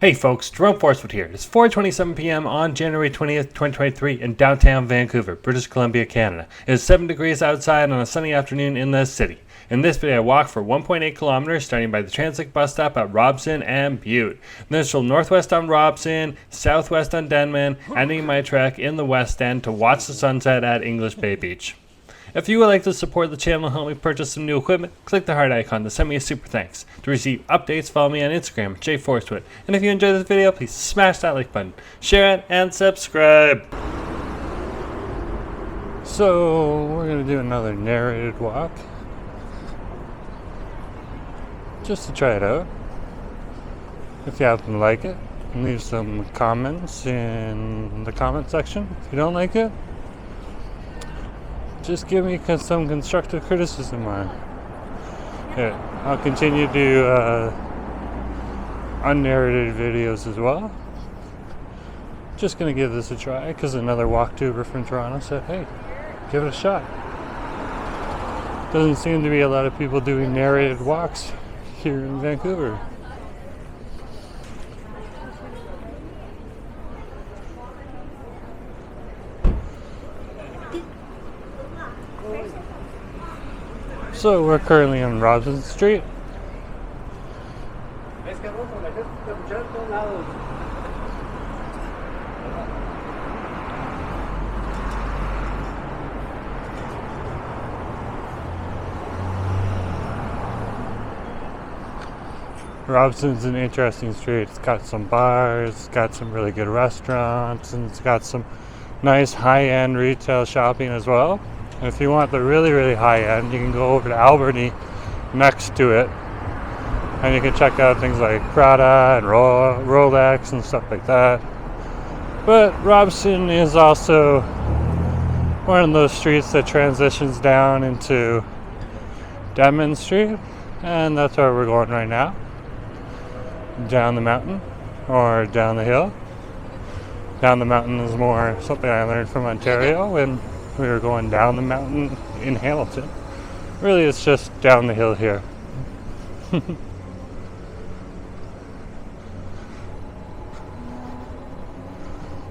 Hey folks, Jerome Forestwood here. It's 4:27 p.m. on January 20th, 2023 in downtown Vancouver, British Columbia, Canada. It is 7 degrees outside on a sunny afternoon in the city. In this video, I walked for 1.8 kilometers, starting by the Transit bus stop at Robson and Butte. Then from northwest on Robson, southwest on Denman, ending my trek in the west end to watch the sunset at English Bay Beach. If you would like to support the channel and help me purchase some new equipment, click the heart icon to send me a super thanks. To receive updates, follow me on Instagram, jforestwood. And if you enjoyed this video, please smash that like button, share it, and subscribe. So, we're going to do another narrated walk. Just to try it out. If you happen to like it, leave some comments in the comment section. If you don't like it, just give me some constructive criticism on it. Yeah, I'll continue to do unnarrated videos as well. Just gonna give this a try because another walktuber from Toronto said, hey, give it a shot. Doesn't seem to be a lot of people doing narrated walks here in Vancouver. So we're currently on Robson Street. Robson's an interesting street. It's got some bars, it's got some really good restaurants, and it's got some nice high-end retail shopping as well. If you want the really, really high end, you can go over to Alberni next to it, and you can check out things like Prada and Rolex and stuff like that. But Robson is also one of those streets that transitions down into Denman Street, and that's where we're going right now. Down the mountain, or down the hill. Down the mountain is more something I learned from Ontario when we were going down the mountain in Hamilton. Really, it's just down the hill here.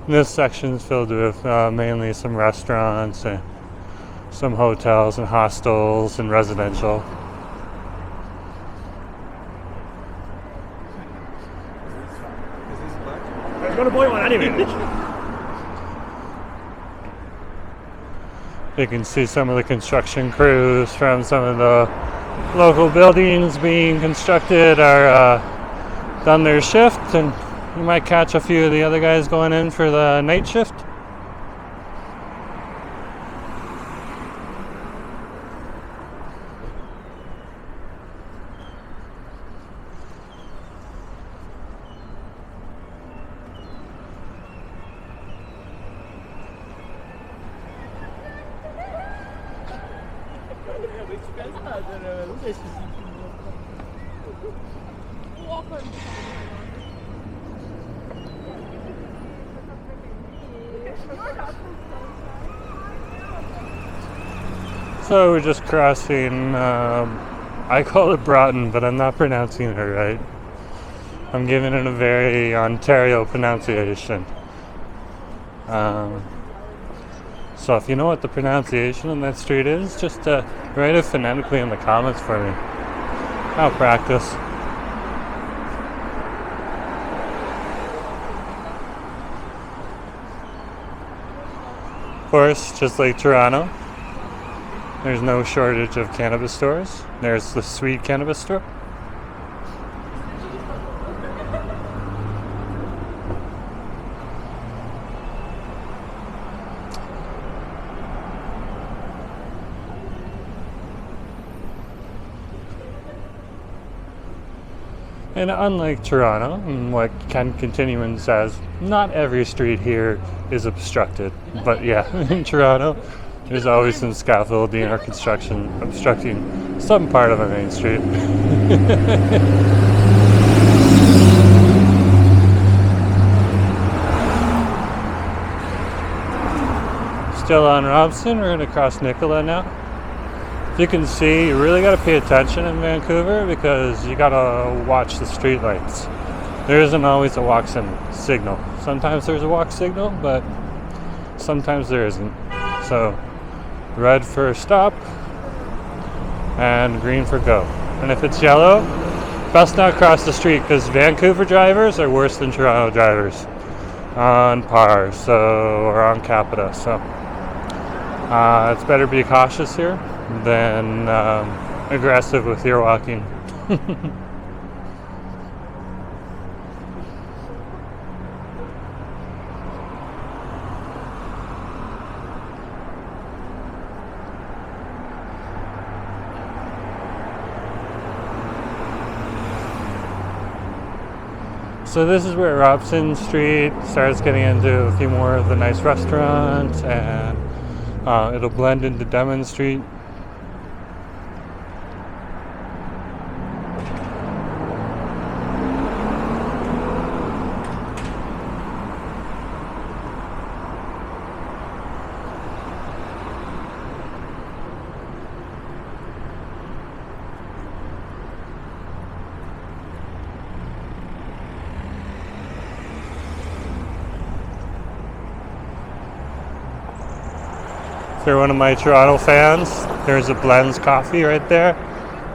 This section is filled with mainly some restaurants and some hotels and hostels and residential. I'm gonna buy one anyway. You can see some of the construction crews from some of the local buildings being constructed are done their shift, and you might catch a few of the other guys going in for the night shift. So we're just crossing, I call it Broughton, but I'm not pronouncing it right. I'm giving it a very Ontario pronunciation. So if you know what the pronunciation on that street is, just write it phonetically in the comments for me. I'll practice. Of course, just like Toronto, there's no shortage of cannabis stores. There's the Sweet Cannabis Store. And unlike Toronto, and what Ken Continuing says, not every street here is obstructed. But yeah, in Toronto, there's always some scaffolding or construction obstructing some part of a main street. Still on Robson, we're going to cross Nicola now. If you can see, you really got to pay attention in Vancouver because you got to watch the street lights. There isn't always a walk signal. Sometimes there's a walk signal, but sometimes there isn't. So red for stop and green for go. And if it's yellow, best not cross the street because Vancouver drivers are worse than Toronto drivers on par, or on capita. So it's better be cautious here than aggressive with your walking. So this is where Robson Street starts getting into a few more of the nice restaurants, and it'll blend into Denman Street. If you're one of my Toronto fans, there's a Blends coffee right there.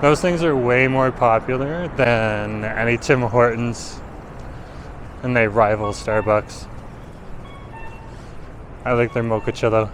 Those things are way more popular than any Tim Hortons, and they rival Starbucks. I like their mochaccillo.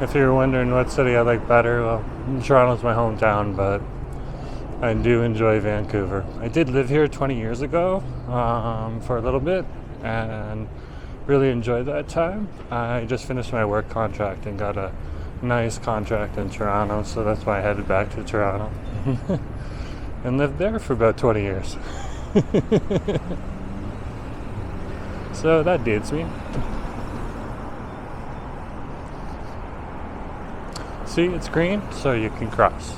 If you're wondering what city I like better, well, Toronto's my hometown, but I do enjoy Vancouver. I did live here 20 years ago for a little bit and really enjoyed that time. I just finished my work contract and got a nice contract in Toronto, so that's why I headed back to Toronto and lived there for about 20 years. So that dates me. See, it's green, so you can cross.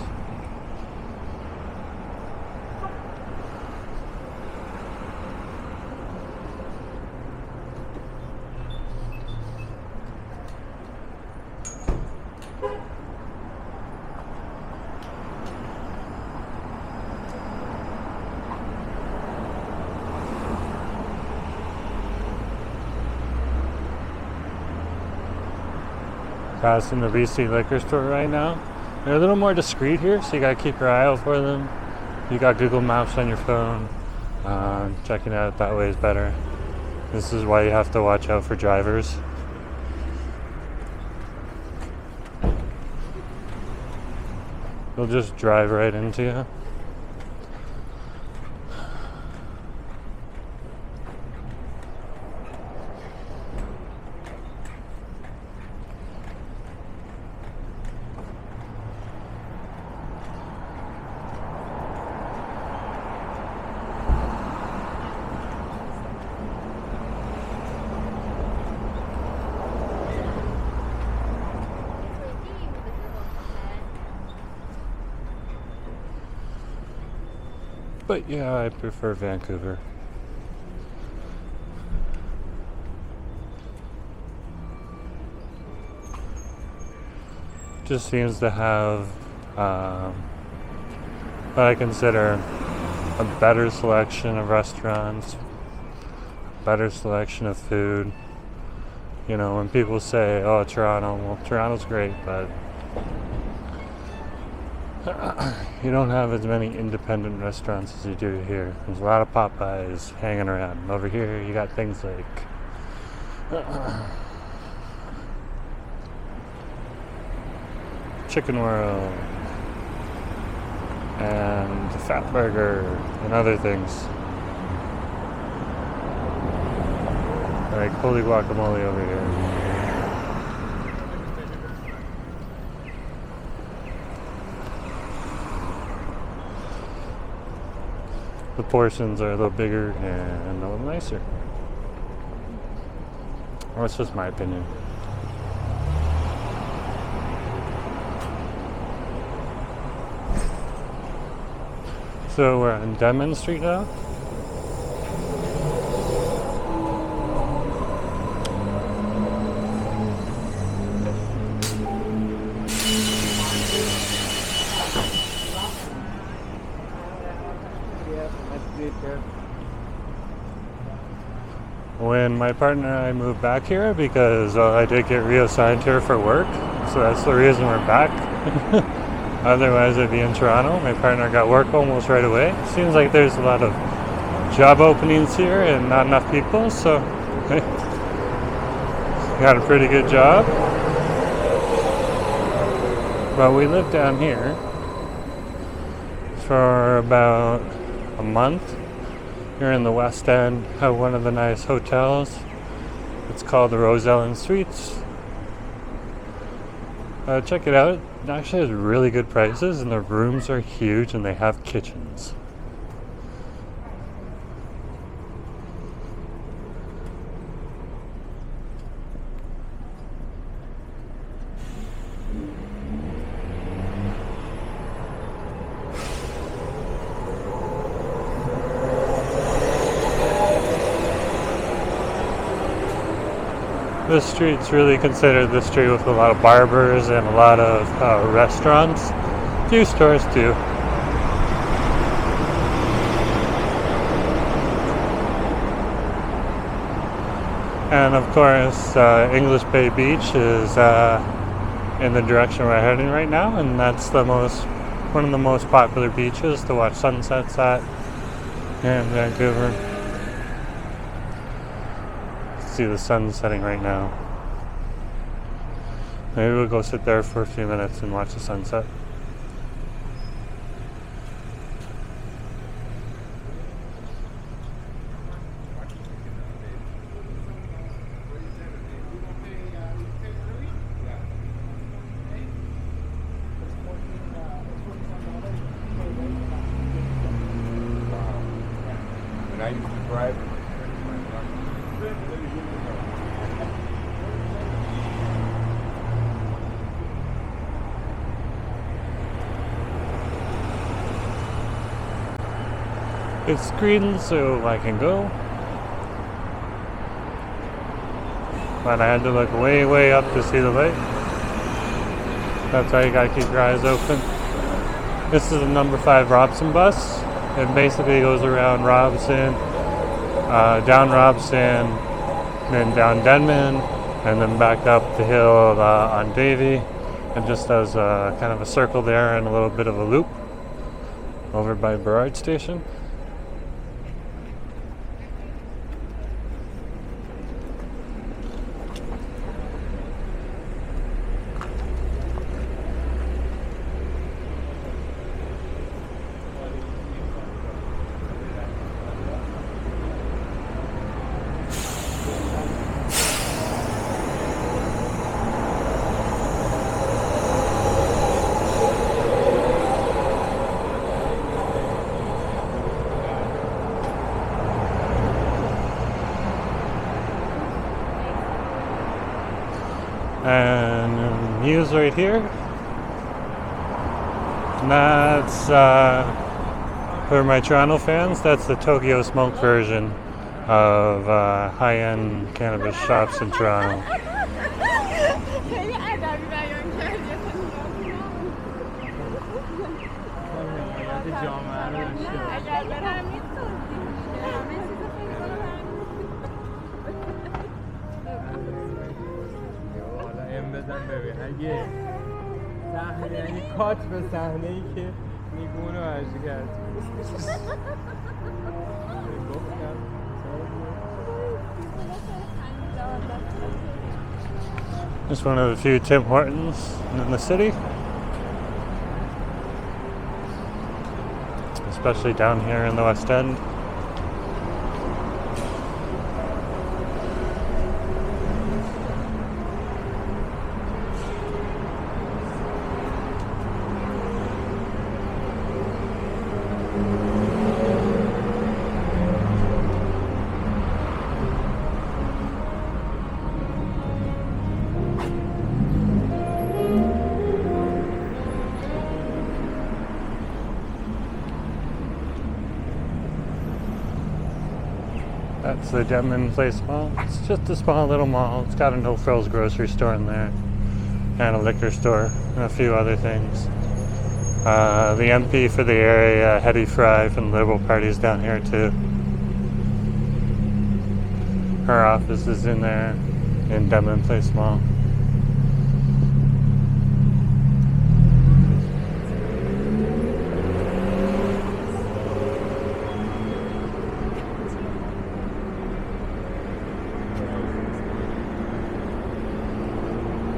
Passing the BC liquor store right now. They're a little more discreet here, so you gotta keep your eye out for them. You got Google Maps on your phone. Checking it out that way is better. This is why you have to watch out for drivers. They'll just drive right into you. But yeah, I prefer Vancouver. Just seems to have what I consider a better selection of restaurants, better selection of food, You know, when people say, oh, Toronto, well, Toronto's great, but you don't have as many independent restaurants as you do here. There's a lot of Popeyes hanging around. Over here, you got things like Chicken World and the Fat Burger and other things. Like holy guacamole over here. The portions are a little bigger and a little nicer. Well, that's just my opinion. So we're on Denman Street now. When my partner and I moved back here, because I did get reassigned here for work, so that's the reason we're back. Otherwise I'd be in Toronto. My partner got work almost right away. Seems like there's a lot of job openings here and not enough people, so got a pretty good job. But we lived down here for about a month. Here in the West End, have one of the nice hotels. It's called the Roselle Suites. Check it out. It actually has really good prices, and the rooms are huge, and they have kitchens. This street's really considered the street with a lot of barbers and a lot of restaurants. A few stores too. And of course, English Bay Beach is in the direction we're heading right now, and that's one of the most popular beaches to watch sunsets at here in Vancouver. See the sun setting right now. Maybe we'll go sit there for a few minutes and watch the sunset. And I used to drive. It's green, so I can go. But I had to look way, way up to see the light. That's why you gotta keep your eyes open. This is the number 5 Robson bus. It basically goes around Robson, down Robson, then down Denman, and then back up the hill on Davie. It just does kind of a circle there and a little bit of a loop over by Burrard Station. And Muse right here. And that's for my Toronto fans, that's the Tokyo Smoke version of high-end cannabis shops in Toronto. بزن ببین اگه صحنه یعنی کات به صحنه ای که میگونه ورزی کرد Just one of the few Tim Hortons in the city. Especially down here in the West End. That's the Denman Place Mall. It's just a small little mall. It's got a no-frills grocery store in there, and a liquor store, and a few other things. The MP for the area, Hetty Fry from the Liberal Party's down here too. Her office is in there, in Denman Place Mall.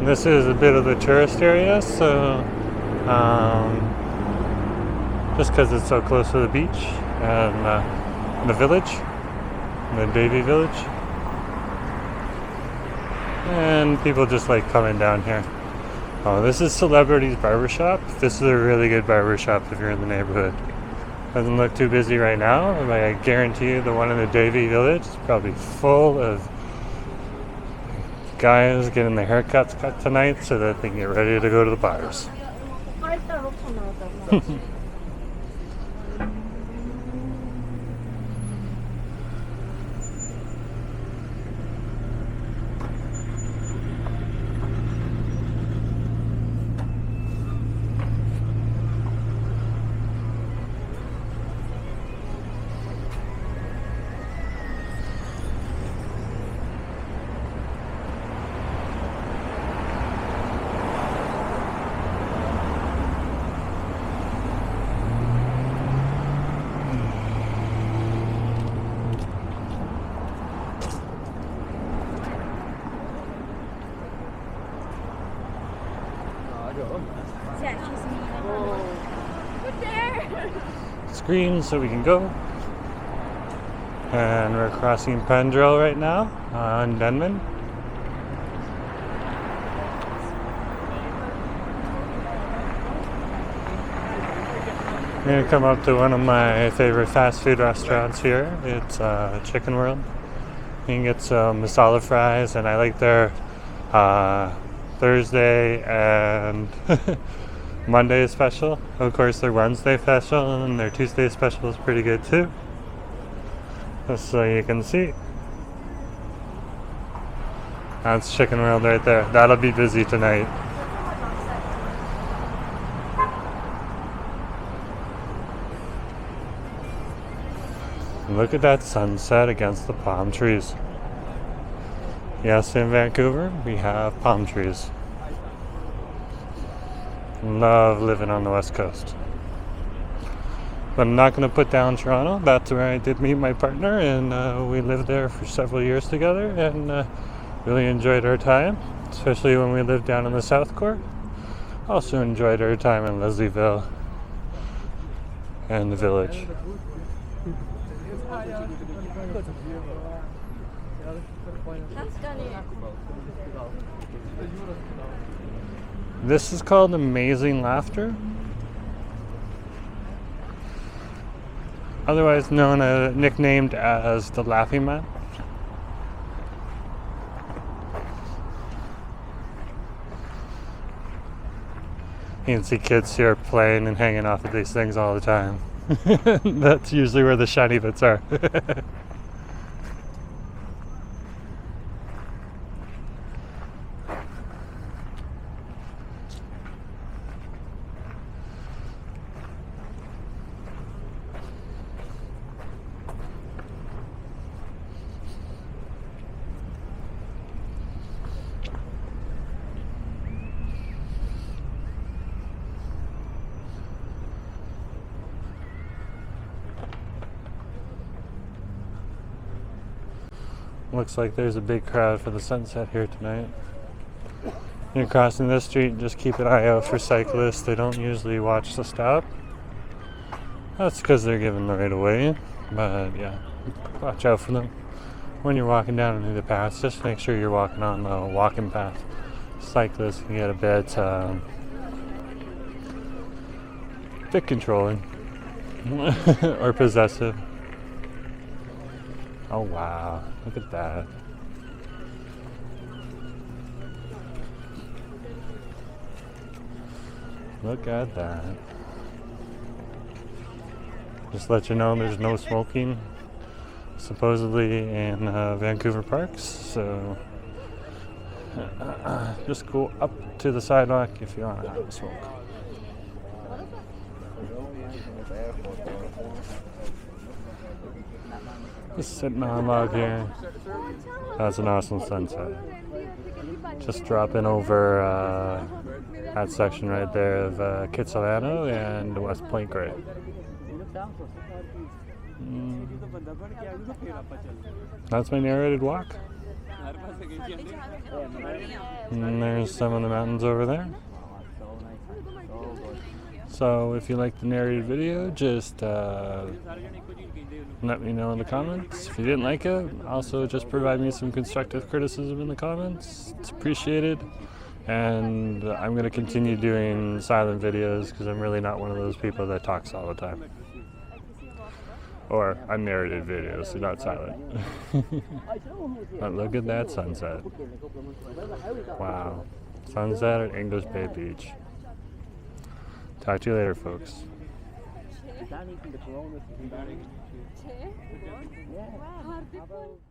This is a bit of the tourist area, so just because it's so close to the beach and the village, the Davie village, and people just like coming down here. Oh, this is Celebrity's Barbershop. This is a really good barbershop if you're in the neighborhood. Doesn't look too busy right now, but I guarantee you the one in the Davie village is probably full of guys getting their haircuts cut tonight so that they can get ready to go to the bars. Screen so we can go. And we're crossing Pendrell right now on Denman. I'm going to come up to one of my favorite fast food restaurants here. It's Chicken World. You can get some masala fries, and I like their Thursday and Monday special. Of course, their Wednesday special and their Tuesday special is pretty good too. Just so you can see. That's Chicken World right there. That'll be busy tonight. Look at that sunset against the palm trees. Yes, in Vancouver, we have palm trees. Love living on the West Coast. But I'm not going to put down Toronto. That's where I did meet my partner, and we lived there for several years together, and really enjoyed our time, especially when we lived down in the South Core. Also enjoyed our time in Leslieville and the village. This is called Amazing Laughter, otherwise nicknamed as the Laughing Man. You can see kids here playing and hanging off of these things all the time. That's usually where the shiny bits are. Looks like there's a big crowd for the sunset here tonight. You're crossing this street, just keep an eye out for cyclists. They don't usually watch the stop. That's because they're given the right of way. But yeah, watch out for them. When you're walking down into the path, just make sure you're walking on the walking path. Cyclists can get a bit controlling or possessive. Oh wow, look at that. Look at that. Just let you know there's no smoking supposedly in Vancouver parks, so just go up to the sidewalk if you want to have a smoke. Just sitting on a log here. That's an awesome sunset. Just dropping over that section right there of Kitsilano and West Point Grade. That's my narrated walk. And there's some of the mountains over there. So if you like the narrated video, just let me know in the comments. If you didn't like it, also just provide me some constructive criticism in the comments. It's appreciated. And I'm going to continue doing silent videos because I'm really not one of those people that talks all the time. Or unnarrated videos, so not silent. But look at that sunset. Wow. Sunset at English Bay Beach. Talk to you later, folks. Yeah.